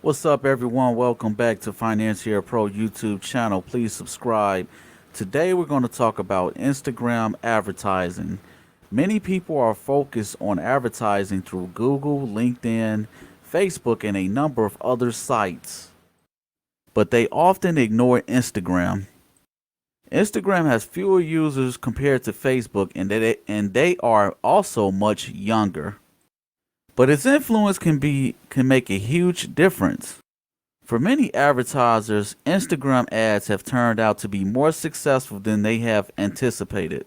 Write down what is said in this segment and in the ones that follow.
What's up, everyone? Welcome back to Financier Pro YouTube channel. Please subscribe. Today, we're going to talk about Instagram advertising. Many people are focused on advertising through Google, LinkedIn, Facebook, and a number of other sites, but they often ignore Instagram. Instagram has fewer users compared to Facebook, and they are also much younger. But its influence can make a huge difference. For many advertisers, Instagram ads have turned out to be more successful than they have anticipated.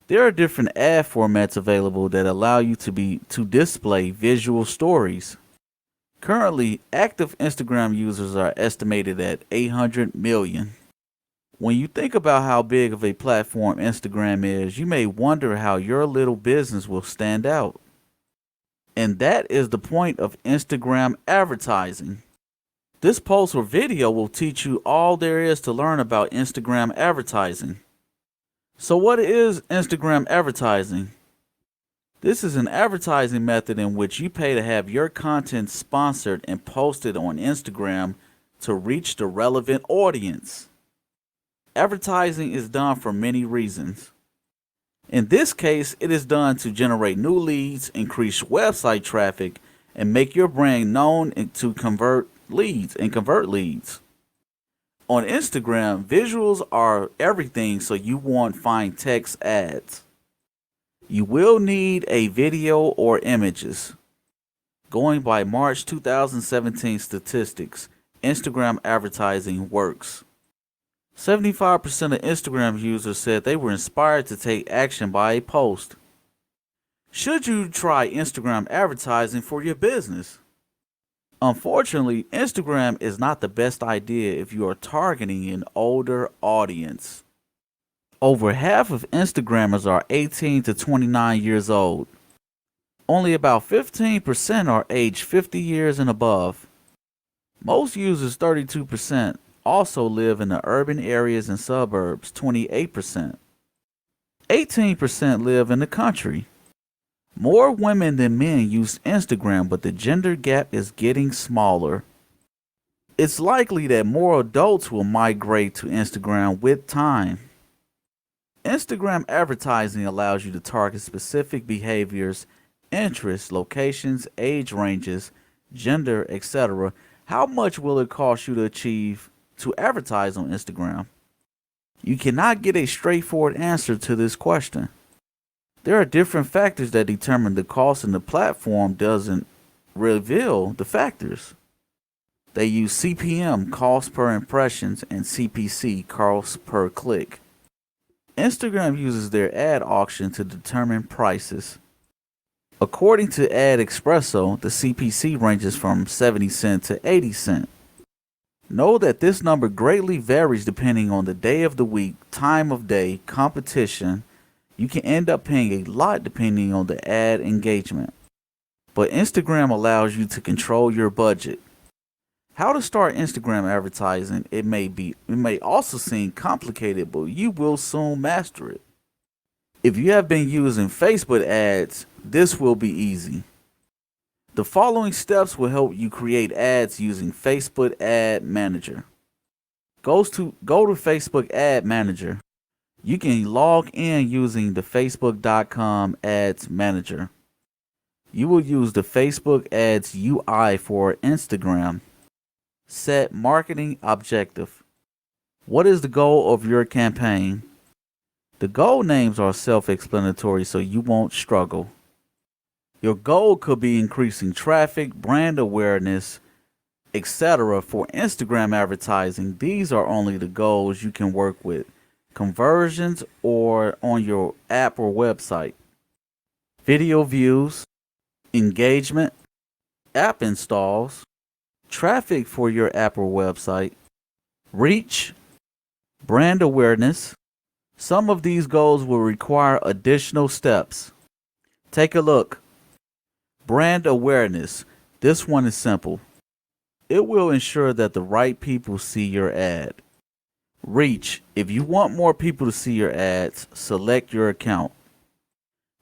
There are different ad formats available that allow you to display visual stories. Currently, active Instagram users are estimated at 800 million. When you think about how big of a platform Instagram is, you may wonder how your little business will stand out. And that is the point of Instagram advertising. This post or video will teach you all there is to learn about Instagram advertising. So what is Instagram advertising? This is an advertising method in which you pay to have your content sponsored and posted on Instagram to reach the relevant audience. Advertising is done for many reasons. In this case, it is done to generate new leads, increase website traffic, and make your brand known and to convert leads. On Instagram, visuals are everything, so you won't find text ads. You will need a video or images. Going by March 2017 statistics, Instagram advertising works. 75% of Instagram users said they were inspired to take action by a post. Should you try Instagram advertising for your business? Unfortunately, Instagram is not the best idea if you are targeting an older audience. Over half of Instagrammers are 18 to 29 years old. Only about 15% are aged 50 years and above. Most users, 32%, also live in the urban areas and suburbs, 28%. 18% live in the country. More women than men use Instagram, but the gender gap is getting smaller. It's likely that more adults will migrate to Instagram with time. Instagram advertising allows you to target specific behaviors, interests, locations, age ranges, gender, etc. How much will it cost you to advertise on Instagram? You cannot get a straightforward answer to this question. There are different factors that determine the cost, and the platform doesn't reveal the factors. They use CPM, cost per impressions, and CPC, cost per click. Instagram uses their ad auction to determine prices. According to Ad Espresso, the CPC ranges from 70 cents to 80 cents. Know that this number greatly varies depending on the day of the week, time of day, competition. You can end up paying a lot depending on the ad engagement. But Instagram allows you to control your budget. How to start Instagram advertising? It may also seem complicated, but you will soon master it. If you have been using Facebook ads, this will be easy. The following steps will help you create ads using Facebook Ad Manager. Go to Facebook Ad Manager. You can log in using the Facebook.com Ads Manager. You will use the Facebook Ads UI for Instagram. Set marketing objective. What is the goal of your campaign? The goal names are self-explanatory, so you won't struggle. Your goal could be increasing traffic, brand awareness, etc. For Instagram advertising, these are only the goals you can work with. Conversions or on your app or website. Video views, engagement, app installs, traffic for your app or website, reach, brand awareness. Some of these goals will require additional steps. Take a look. Brand awareness. This one is simple. It will ensure that the right people see your ad. Reach. If you want more people to see your ads, select your account.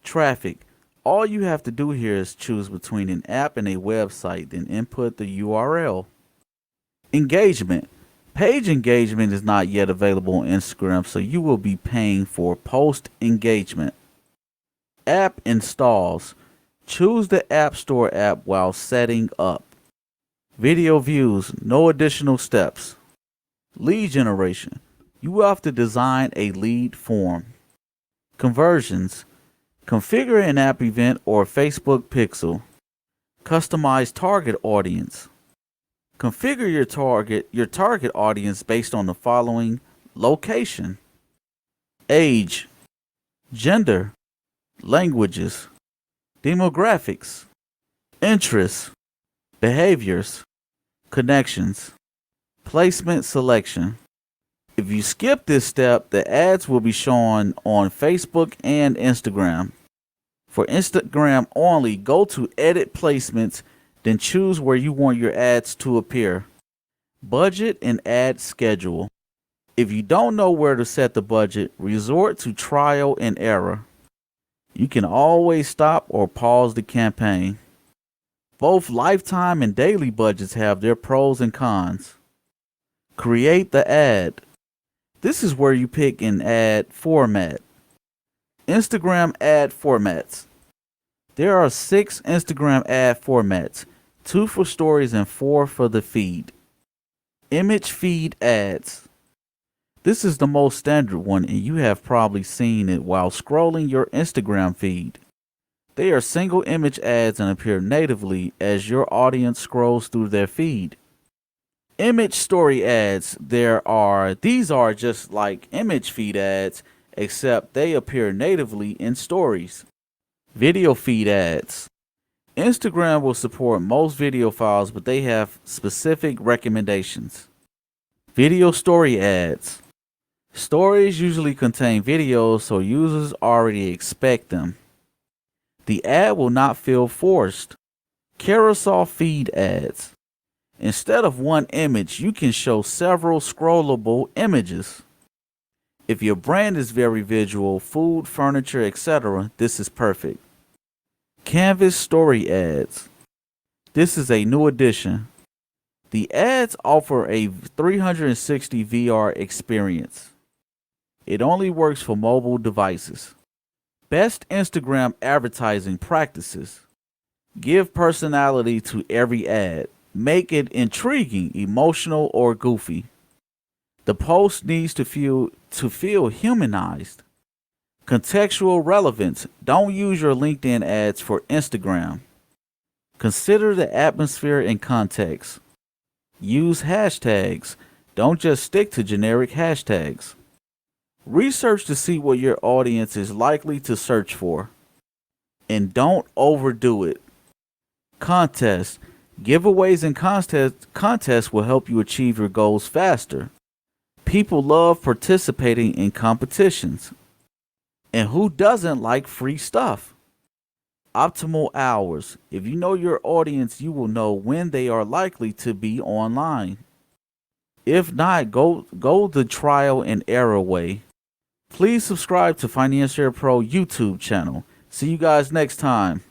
Traffic. All you have to do here is choose between an app and a website, then input the URL. Engagement. Page engagement is not yet available on Instagram, so you will be paying for post engagement. App installs. Choose the App Store app while setting up. Video views, no additional steps. Lead generation. You will have to design a lead form. Conversions. Configure an app event or Facebook pixel. Customize target audience. Configure your target audience based on the following: location, age, gender, languages, demographics, interests, behaviors, connections, placement selection. If you skip this step, the ads will be shown on Facebook and Instagram. For Instagram only, go to Edit Placements, then choose where you want your ads to appear. Budget and ad schedule. If you don't know where to set the budget, resort to trial and error. You can always stop or pause the campaign. Both lifetime and daily budgets have their pros and cons. Create the ad. This is where you pick an ad format. Instagram ad formats. There are 6 Instagram ad formats, 2 for stories and 4 for the feed. Image feed ads. This is the most standard one, and you have probably seen it while scrolling your Instagram feed. They are single image ads and appear natively as your audience scrolls through their feed. Image story ads. These are just like image feed ads, except they appear natively in stories. Video feed ads. Instagram will support most video files, but they have specific recommendations. Video story ads. Stories usually contain videos, so users already expect them. The ad will not feel forced. Carousel feed ads. Instead of one image, you can show several scrollable images. If your brand is very visual, food, furniture, etc., this is perfect. Canvas story ads. This is a new addition. The ads offer a 360 VR experience. It only works for mobile devices. Best Instagram advertising practices. Give personality to every ad. Make it intriguing, emotional, or goofy. The post needs to feel humanized. Contextual relevance. Don't use your LinkedIn ads for Instagram. Consider the atmosphere and context. Use hashtags. Don't just stick to generic hashtags. Research to see what your audience is likely to search for. And don't overdo it. Contests. Giveaways and contests will help you achieve your goals faster. People love participating in competitions. And who doesn't like free stuff? Optimal hours. If you know your audience, you will know when they are likely to be online. If not, go the trial and error way. Please subscribe to Financier Pro YouTube channel. See you guys next time.